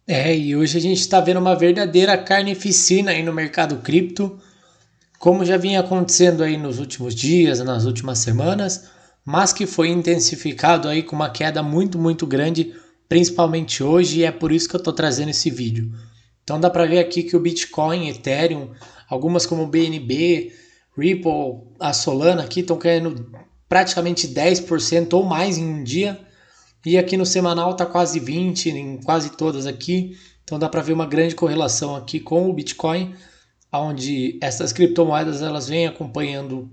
E hoje a gente está vendo uma verdadeira carnificina aí no mercado cripto, como já vinha acontecendo aí nos últimos dias, nas últimas semanas, mas que foi intensificado aí com uma queda muito grande, principalmente hoje, e é por isso que eu estou trazendo esse vídeo. Então dá para ver aqui que o Bitcoin, Ethereum, algumas como o BNB, Ripple, a Solana aqui estão caindo praticamente 10% ou mais em um dia. E aqui no semanal está quase 20, em quase todas aqui. Então dá para ver uma grande correlação aqui com o Bitcoin, onde essas criptomoedas elas vêm acompanhando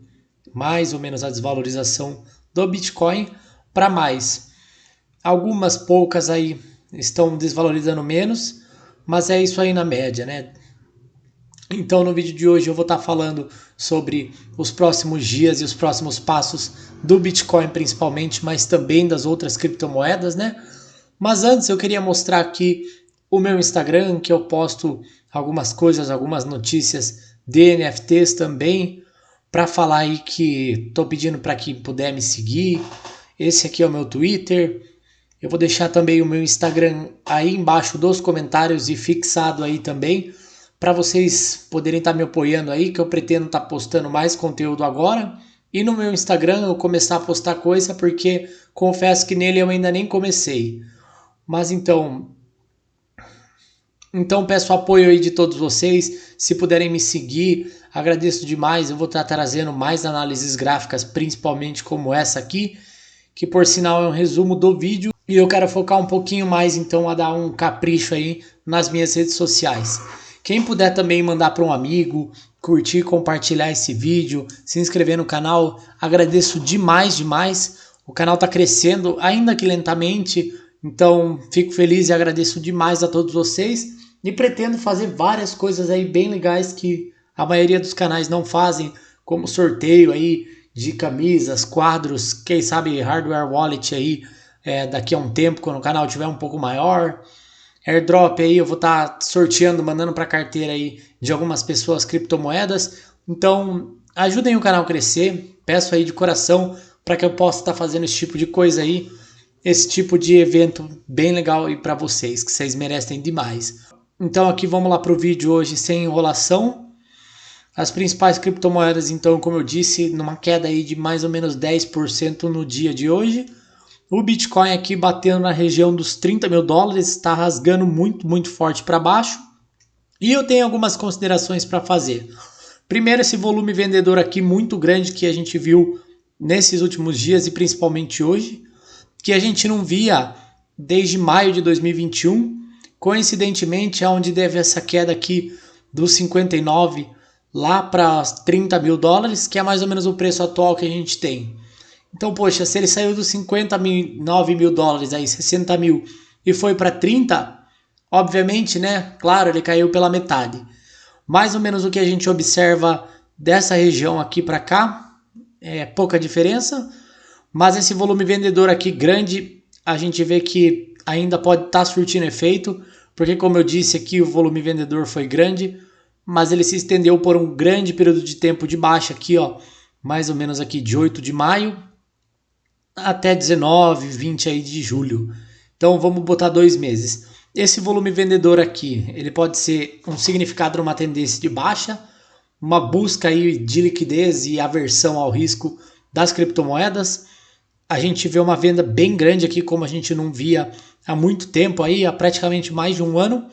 mais ou menos a desvalorização do Bitcoin para mais. Algumas poucas aí estão desvalorizando menos, mas é isso aí na média, né? Então no vídeo de hoje eu vou estar falando sobre os próximos dias e os próximos passos do Bitcoin principalmente, mas também das outras criptomoedas, né? Mas antes eu queria mostrar aqui o meu Instagram, que eu posto algumas coisas, algumas notícias de NFTs também, para falar aí que estou pedindo para quem puder me seguir. Esse aqui é o meu Twitter. Eu vou deixar também o meu Instagram aí embaixo dos comentários e fixado aí também, para vocês poderem estar me apoiando aí, que eu pretendo estar postando mais conteúdo agora. E no meu Instagram eu começar a postar coisa, porque confesso que nele eu ainda nem comecei. Mas então peço apoio aí de todos vocês. Se puderem me seguir, agradeço demais. Eu vou estar trazendo mais análises gráficas, principalmente como essa aqui, que por sinal é um resumo do vídeo. E eu quero focar um pouquinho mais então a dar um capricho aí nas minhas redes sociais. Quem puder também mandar para um amigo, curtir, compartilhar esse vídeo, se inscrever no canal, agradeço demais. O canal está crescendo, ainda que lentamente, então fico feliz e agradeço demais a todos vocês. E pretendo fazer várias coisas aí bem legais que a maioria dos canais não fazem, como sorteio aí de camisas, quadros, quem sabe hardware wallet aí daqui a um tempo, quando o canal tiver um pouco maior. Airdrop aí eu vou estar sorteando, mandando para carteira aí de algumas pessoas criptomoedas. Então ajudem o canal a crescer, peço aí de coração para que eu possa estar fazendo esse tipo de coisa aí, esse tipo de evento bem legal aí para vocês, que vocês merecem demais. Então aqui vamos lá para o vídeo hoje sem enrolação. As principais criptomoedas, então, como eu disse, numa queda aí de mais ou menos 10% no dia de hoje. O Bitcoin aqui batendo na região dos 30 mil dólares, está rasgando muito forte para baixo. E eu tenho algumas considerações para fazer. Primeiro, esse volume vendedor aqui muito grande que a gente viu nesses últimos dias e principalmente hoje, que a gente não via desde maio de 2021. Coincidentemente, aonde deve essa queda aqui dos 59 lá para 30 mil dólares, que é mais ou menos o preço atual que a gente tem. Então, poxa, se ele saiu dos 59 mil dólares, aí 60 mil, e foi para 30, obviamente, né? Claro, ele caiu pela metade. Mais ou menos o que a gente observa dessa região aqui para cá, é pouca diferença, mas esse volume vendedor aqui grande, a gente vê que ainda pode estar surtindo efeito, porque como eu disse aqui, o volume vendedor foi grande, mas ele se estendeu por um grande período de tempo de baixa aqui, ó, mais ou menos aqui de 8 de maio até 19, 20 aí de julho. Então vamos botar 2 meses. Esse volume vendedor aqui, ele pode ser um significado numa tendência de baixa, uma busca aí de liquidez e aversão ao risco das criptomoedas. A gente vê uma venda bem grande aqui, como a gente não via há muito tempo aí, há praticamente mais de um ano.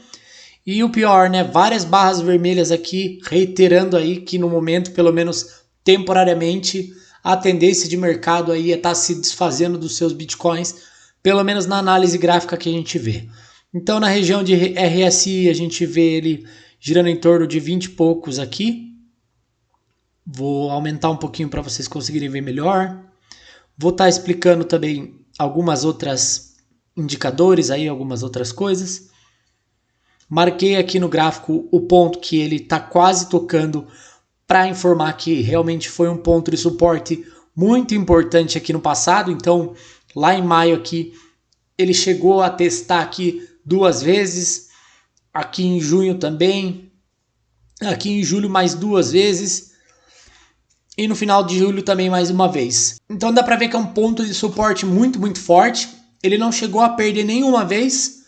E o pior, né? Várias barras vermelhas aqui, reiterando aí que no momento, pelo menos temporariamente, a tendência de mercado aí é estar se desfazendo dos seus bitcoins, pelo menos na análise gráfica que a gente vê. Então na região de RSI a gente vê ele girando em torno de 20 e poucos aqui. Vou aumentar um pouquinho para vocês conseguirem ver melhor. Vou estar explicando também algumas outras indicadores aí, algumas outras coisas. Marquei aqui no gráfico o ponto que ele está quase tocando para informar que realmente foi um ponto de suporte muito importante aqui no passado. Então, lá em maio aqui, ele chegou a testar aqui 2 vezes, aqui em junho também, aqui em julho mais 2 vezes e no final de julho também mais uma vez. Então dá para ver que é um ponto de suporte muito forte. Ele não chegou a perder nenhuma vez.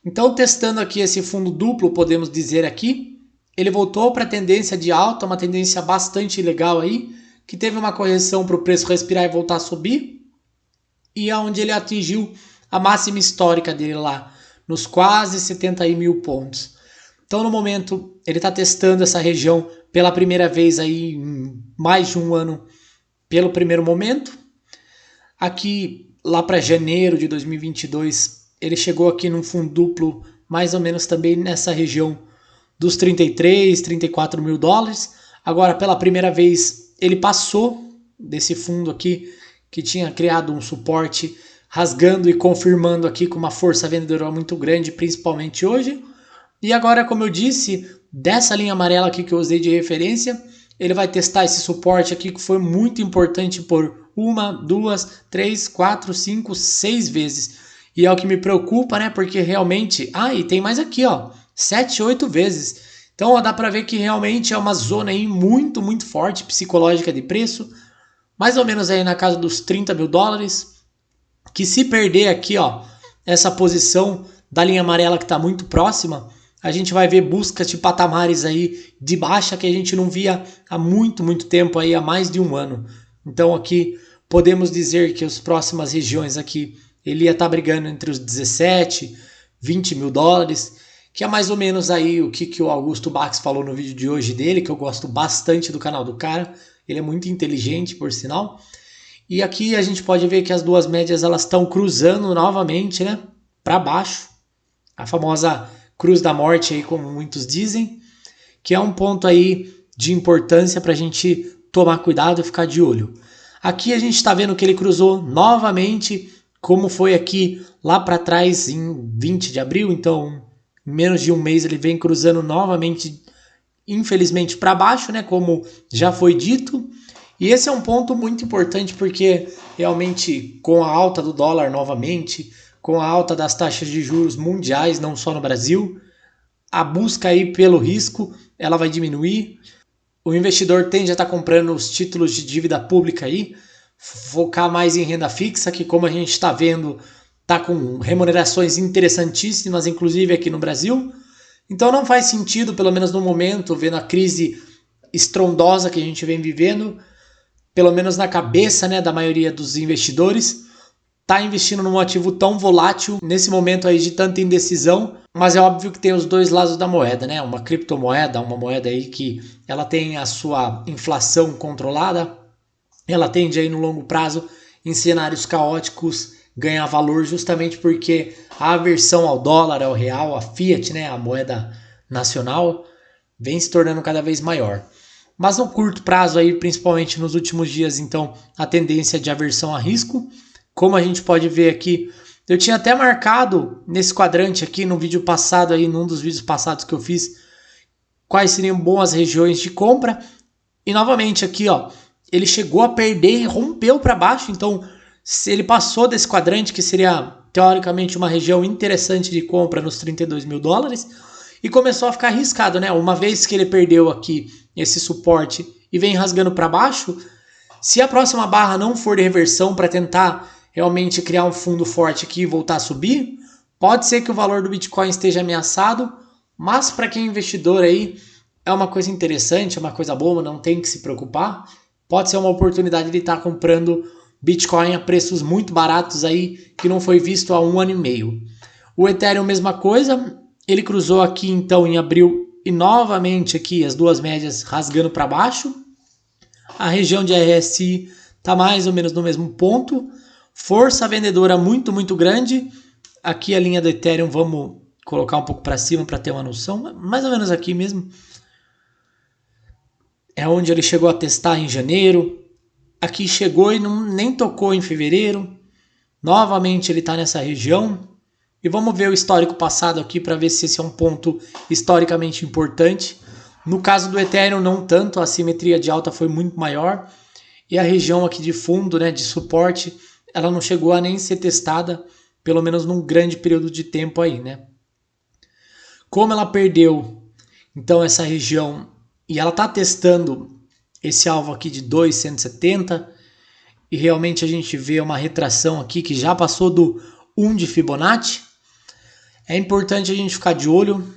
Então, testando aqui esse fundo duplo, podemos dizer aqui, ele voltou para a tendência de alta, uma tendência bastante legal aí, que teve uma correção para o preço respirar e voltar a subir, e aonde ele atingiu a máxima histórica dele lá, nos quase 70 mil pontos. Então, no momento, ele está testando essa região pela primeira vez aí em mais de um ano, pelo primeiro momento. Aqui, lá para janeiro de 2022, ele chegou aqui num fundo duplo, mais ou menos também nessa região dos 33, 34 mil dólares. Agora, pela primeira vez, ele passou desse fundo aqui, que tinha criado um suporte, rasgando e confirmando aqui com uma força vendedora muito grande, principalmente hoje. E agora, como eu disse, dessa linha amarela aqui que eu usei de referência, ele vai testar esse suporte aqui que foi muito importante por 1, 2, 3, 4, 5, 6 vezes. E é o que me preocupa, né? Porque realmente... e tem mais aqui, ó. 7, 8 vezes. Então, ó, dá para ver que realmente é uma zona aí muito, muito forte, psicológica de preço. Mais ou menos aí na casa dos 30 mil dólares. Que se perder aqui, ó, essa posição da linha amarela que está muito próxima, a gente vai ver buscas de patamares aí de baixa que a gente não via há muito, muito tempo aí, há mais de um ano. Então aqui podemos dizer que as próximas regiões aqui, ele ia estar brigando entre os 17, 20 mil dólares, que é mais ou menos aí o que o Augusto Bax falou no vídeo de hoje dele, que eu gosto bastante do canal do cara, ele é muito inteligente, por sinal. E aqui a gente pode ver que as duas médias elas estão cruzando novamente, né, para baixo, a famosa cruz da morte aí, como muitos dizem, que é um ponto aí de importância para a gente tomar cuidado e ficar de olho. Aqui a gente está vendo que ele cruzou novamente, como foi aqui lá para trás em 20 de abril, então em menos de um mês ele vem cruzando novamente, infelizmente para baixo, né, como já foi dito. E esse é um ponto muito importante porque realmente com a alta do dólar novamente, com a alta das taxas de juros mundiais, não só no Brasil, a busca aí pelo risco ela vai diminuir. O investidor tende a estar comprando os títulos de dívida pública aí, focar mais em renda fixa, que como a gente está vendo, está com remunerações interessantíssimas, inclusive aqui no Brasil. Então não faz sentido, pelo menos no momento, vendo a crise estrondosa que a gente vem vivendo, pelo menos na cabeça, né, da maioria dos investidores, tá investindo num ativo tão volátil nesse momento aí de tanta indecisão, mas é óbvio que tem os dois lados da moeda, né? Uma criptomoeda, uma moeda aí que ela tem a sua inflação controlada, ela tende aí no longo prazo, em cenários caóticos, ganhar valor justamente porque a aversão ao dólar, ao real, a fiat, né, a moeda nacional, vem se tornando cada vez maior. Mas no curto prazo, aí, principalmente nos últimos dias, então, a tendência de aversão a risco. Como a gente pode ver aqui, eu tinha até marcado nesse quadrante aqui, no vídeo passado, aí, num dos vídeos passados que eu fiz, quais seriam boas regiões de compra. E novamente aqui, ó, ele chegou a perder e rompeu para baixo. Então, se ele passou desse quadrante, que seria teoricamente uma região interessante de compra nos 32 mil dólares, e começou a ficar arriscado, né? Uma vez que ele perdeu aqui esse suporte e vem rasgando para baixo, se a próxima barra não for de reversão para tentar realmente criar um fundo forte aqui e voltar a subir, pode ser que o valor do Bitcoin esteja ameaçado, mas para quem é investidor aí é uma coisa interessante, é uma coisa boa, não tem que se preocupar. Pode ser uma oportunidade de estar comprando Bitcoin a preços muito baratos aí, que não foi visto há 1 ano e meio. O Ethereum, mesma coisa, ele cruzou aqui então em abril e novamente aqui as duas médias rasgando para baixo. A região de RSI está mais ou menos no mesmo ponto. Força vendedora muito, muito grande. Aqui a linha do Ethereum, vamos colocar um pouco para cima para ter uma noção. Mais ou menos aqui mesmo. É onde ele chegou a testar em janeiro. Aqui chegou e nem tocou em fevereiro. Novamente ele está nessa região. E vamos ver o histórico passado aqui para ver se esse é um ponto historicamente importante. No caso do Ethereum, não tanto, a simetria de alta foi muito maior. E a região aqui de fundo, né, de suporte, ela não chegou a nem ser testada, pelo menos num grande período de tempo aí, né? Como ela perdeu, então, essa região, e ela está testando esse alvo aqui de 2,170, e realmente a gente vê uma retração aqui que já passou do 1 de Fibonacci. É importante a gente ficar de olho.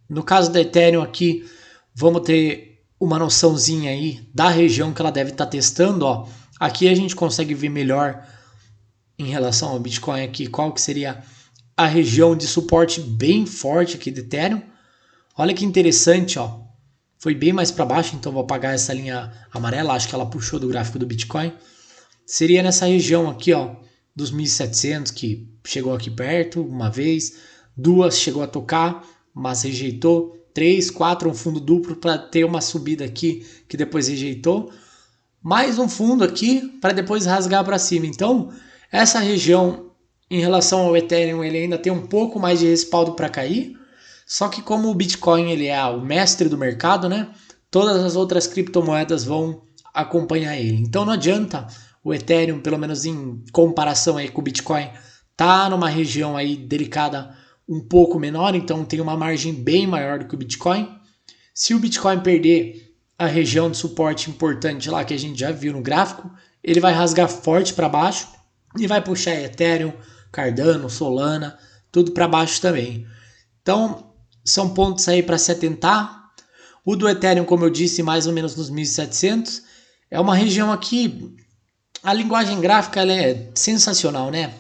No caso da Ethereum aqui, vamos ter uma noçãozinha aí da região que ela deve estar testando. Ó. Aqui a gente consegue ver melhor em relação ao Bitcoin aqui, qual que seria a região de suporte bem forte aqui do Ethereum. Olha que interessante, ó. Foi bem mais para baixo, então vou apagar essa linha amarela, acho que ela puxou do gráfico do Bitcoin. Seria nessa região aqui, ó, dos 1.700, que chegou aqui perto uma vez, 2 chegou a tocar, mas rejeitou, 3, 4, um fundo duplo para ter uma subida aqui que depois rejeitou, mais um fundo aqui para depois rasgar para cima. Então, essa região em relação ao Ethereum, ele ainda tem um pouco mais de respaldo para cair. Só que como o Bitcoin ele é o mestre do mercado, né? Todas as outras criptomoedas vão acompanhar ele. Então não adianta o Ethereum, pelo menos em comparação aí com o Bitcoin, tá numa região aí delicada um pouco menor, então tem uma margem bem maior do que o Bitcoin. Se o Bitcoin perder a região de suporte importante lá que a gente já viu no gráfico, ele vai rasgar forte para baixo e vai puxar Ethereum, Cardano, Solana, tudo para baixo também. Então, são pontos aí para se atentar. O do Ethereum, como eu disse, mais ou menos nos 1.700. É uma região aqui, a linguagem gráfica ela é sensacional, né?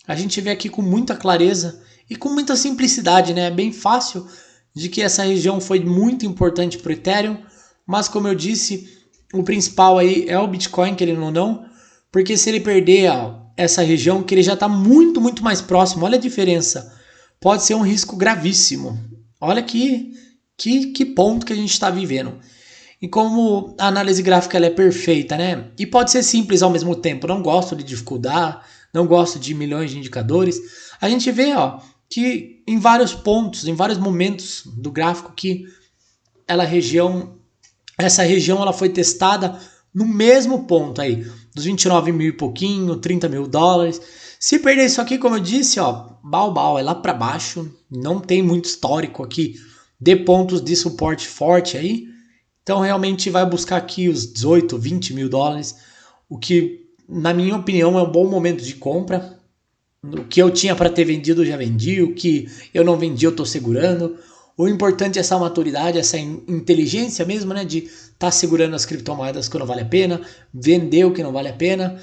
A gente vê aqui com muita clareza e com muita simplicidade, né? É bem fácil de que essa região foi muito importante para o Ethereum, mas como eu disse, o principal aí é o Bitcoin, querendo ou não, porque se ele perder essa região, que ele já está muito, muito mais próximo, olha a diferença, pode ser um risco gravíssimo. Olha que ponto que a gente está vivendo. E como a análise gráfica ela é perfeita, né? E pode ser simples ao mesmo tempo. Não gosto de dificuldade, não gosto de milhões de indicadores. A gente vê que em vários pontos, em vários momentos do gráfico que essa região ela foi testada no mesmo ponto aí, dos 29 mil e pouquinho, 30 mil dólares. Se perder isso aqui, como eu disse, bau, é lá para baixo, não tem muito histórico aqui de pontos de suporte forte aí. Então realmente vai buscar aqui os 18, 20 mil dólares, o que na minha opinião é um bom momento de compra. O que eu tinha para ter vendido eu já vendi, o que eu não vendi eu estou segurando. O importante é essa maturidade, essa inteligência mesmo, né, de estar segurando as criptomoedas que não vale a pena, vender o que não vale a pena.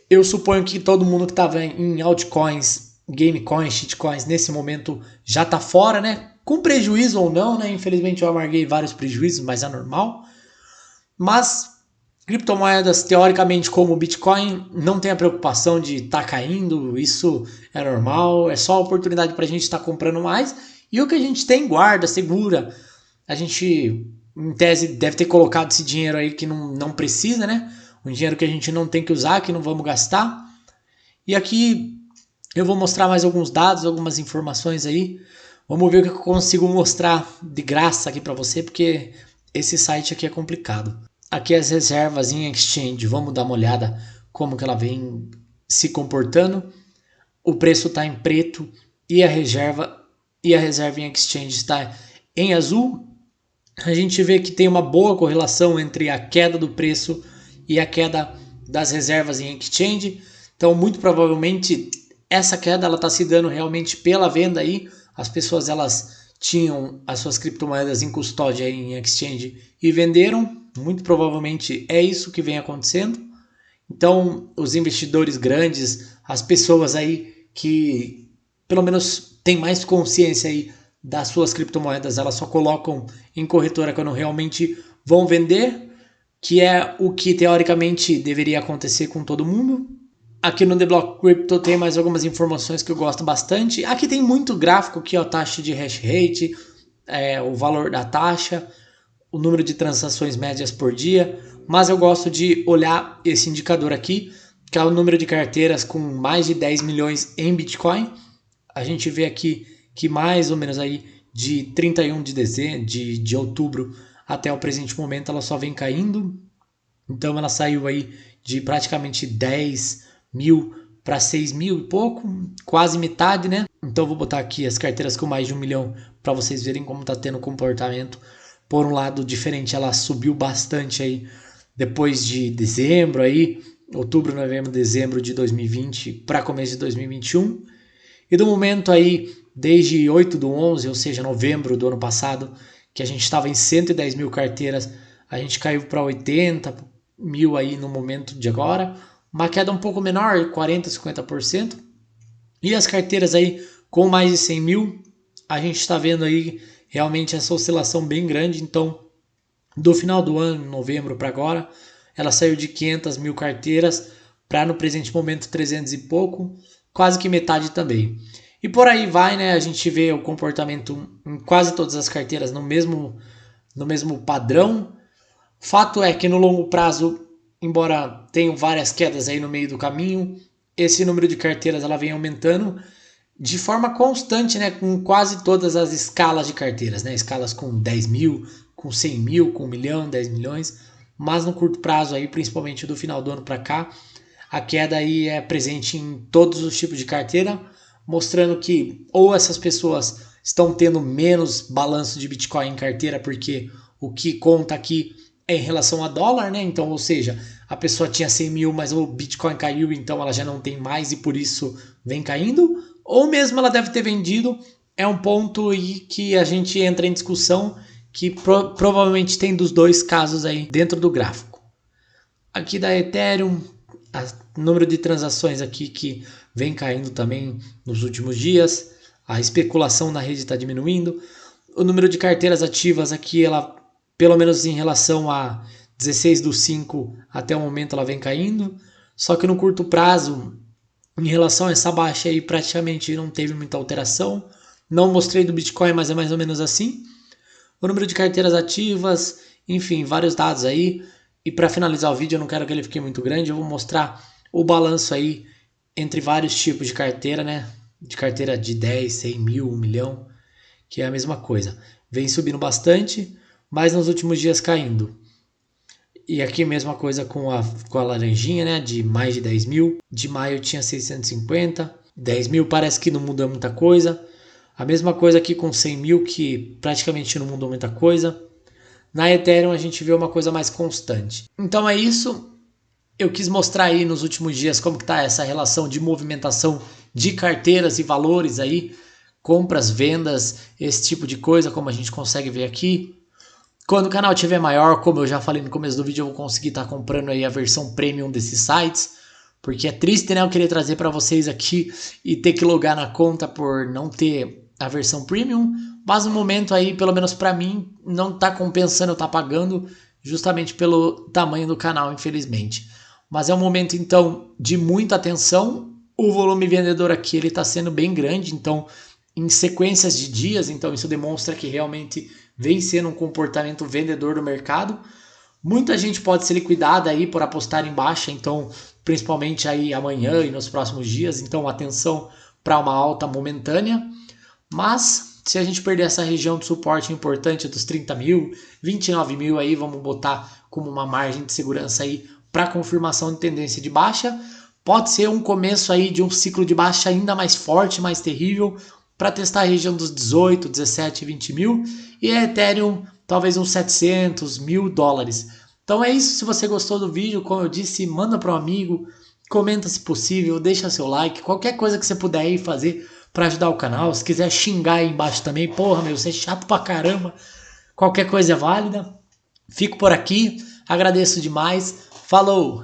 Eu suponho que todo mundo que estava em altcoins, gamecoins, shitcoins, nesse momento já está fora, né? Com prejuízo ou não, né? Infelizmente eu amarguei vários prejuízos, mas é normal. Mas criptomoedas, teoricamente, como o Bitcoin, não tem a preocupação de estar caindo, isso é normal, é só oportunidade para a gente estar comprando mais. E o que a gente tem, guarda, segura. A gente, em tese, deve ter colocado esse dinheiro aí que não precisa, né? Um dinheiro que a gente não tem que usar, que não vamos gastar. E aqui eu vou mostrar mais alguns dados, algumas informações aí. Vamos ver o que eu consigo mostrar de graça aqui para você, porque esse site aqui é complicado. Aqui as reservas em exchange, vamos dar uma olhada como que ela vem se comportando. O preço está em preto e a reserva em exchange está em azul. A gente vê que tem uma boa correlação entre a queda do preço e a queda das reservas em exchange. Então, muito provavelmente, essa queda está se dando realmente pela venda aí. As pessoas elas tinham as suas criptomoedas em custódia aí em exchange e venderam. Muito provavelmente é isso que vem acontecendo. Então, os investidores grandes, as pessoas aí que pelo menos têm mais consciência aí das suas criptomoedas, elas só colocam em corretora quando realmente vão vender, que é o que teoricamente deveria acontecer com todo mundo. Aqui no The Block Crypto tem mais algumas informações que eu gosto bastante. Aqui tem muito gráfico aqui, ó, taxa de hash rate, o valor da taxa, o número de transações médias por dia, mas eu gosto de olhar esse indicador aqui, que é o número de carteiras com mais de 10 milhões em Bitcoin. A gente vê aqui que mais ou menos aí de 31 de dezembro, de outubro até o presente momento ela só vem caindo. Então ela saiu aí de praticamente 10 mil para 6 mil e pouco, quase metade, né? Então vou botar aqui as carteiras com mais de 1 milhão para vocês verem como está tendo comportamento. Por um lado diferente, ela subiu bastante aí depois de dezembro aí, outubro, novembro, dezembro de 2020 para começo de 2021. E do momento aí desde 8/11, ou seja, novembro do ano passado, que a gente estava em 110 mil carteiras, a gente caiu para 80 mil aí no momento de agora, uma queda um pouco menor, 40%, 50%, e as carteiras aí com mais de 100 mil, a gente está vendo aí realmente essa oscilação bem grande. Então, do final do ano, novembro para agora, ela saiu de 500 mil carteiras para no presente momento 300 e pouco, quase que metade também. E por aí vai, né? A gente vê o comportamento em quase todas as carteiras no mesmo padrão. Fato é que no longo prazo, embora tenham várias quedas aí no meio do caminho, esse número de carteiras ela vem aumentando de forma constante, né? Com quase todas as escalas de carteiras, né? Escalas com 10 mil, com 100 mil, com 1 milhão, 10 milhões. Mas no curto prazo, aí, principalmente do final do ano para cá, a queda aí é presente em todos os tipos de carteira, mostrando que ou essas pessoas estão tendo menos balanço de Bitcoin em carteira, porque o que conta aqui é em relação a dólar, né? Então, ou seja, a pessoa tinha 100 mil, mas o Bitcoin caiu, então ela já não tem mais e por isso vem caindo. Ou mesmo ela deve ter vendido. É um ponto aí que a gente entra em discussão, que provavelmente tem dos dois casos aí dentro do gráfico. Aqui da Ethereum, o número de transações aqui que vem caindo também nos últimos dias, a especulação na rede está diminuindo, o número de carteiras ativas aqui, ela, pelo menos em relação a 16/5 até o momento, ela vem caindo, só que no curto prazo, em relação a essa baixa aí, praticamente não teve muita alteração. Não mostrei do Bitcoin, mas é mais ou menos assim. O número de carteiras ativas, enfim, vários dados aí. E para finalizar o vídeo, eu não quero que ele fique muito grande, eu vou mostrar o balanço aí entre vários tipos de carteira, né? De carteira de 10, 100 mil, 1 milhão, que é a mesma coisa. Vem subindo bastante, mas nos últimos dias caindo. E aqui mesma coisa com a laranjinha, né? De mais de 10 mil. De maio tinha 650. 10 mil parece que não muda muita coisa. A mesma coisa aqui com 100 mil, que praticamente não mudou muita coisa. Na Ethereum a gente vê uma coisa mais constante. Então é isso. Eu quis mostrar aí nos últimos dias como que tá essa relação de movimentação de carteiras e valores aí. Compras, vendas, esse tipo de coisa, como a gente consegue ver aqui. Quando o canal tiver maior, como eu já falei no começo do vídeo, eu vou conseguir estar comprando aí a versão premium desses sites. Porque é triste, né, eu querer trazer para vocês aqui e ter que logar na conta por não ter a versão premium. Mas no momento aí, pelo menos para mim, não tá compensando eu estar pagando justamente pelo tamanho do canal, infelizmente. Mas é um momento, então, de muita atenção. O volume vendedor aqui ele está sendo bem grande, então, em sequências de dias. Então, isso demonstra que realmente vem sendo um comportamento vendedor do mercado. Muita gente pode ser liquidada aí por apostar em baixa, então, principalmente aí amanhã e nos próximos dias. Então, atenção para uma alta momentânea. Mas se a gente perder essa região de suporte importante dos 30 mil, 29 mil aí, vamos botar como uma margem de segurança aí para confirmação de tendência de baixa. Pode ser um começo aí de um ciclo de baixa ainda mais forte, mais terrível, para testar a região dos 18, 17, 20 mil. E a Ethereum talvez uns 700, $1.000. Então é isso. Se você gostou do vídeo, como eu disse, manda para um amigo, comenta se possível, deixa seu like, qualquer coisa que você puder aí fazer para ajudar o canal. Se quiser xingar aí embaixo também, porra, meu, você é chato pra caramba. Qualquer coisa é válida. Fico por aqui, agradeço demais. Falou!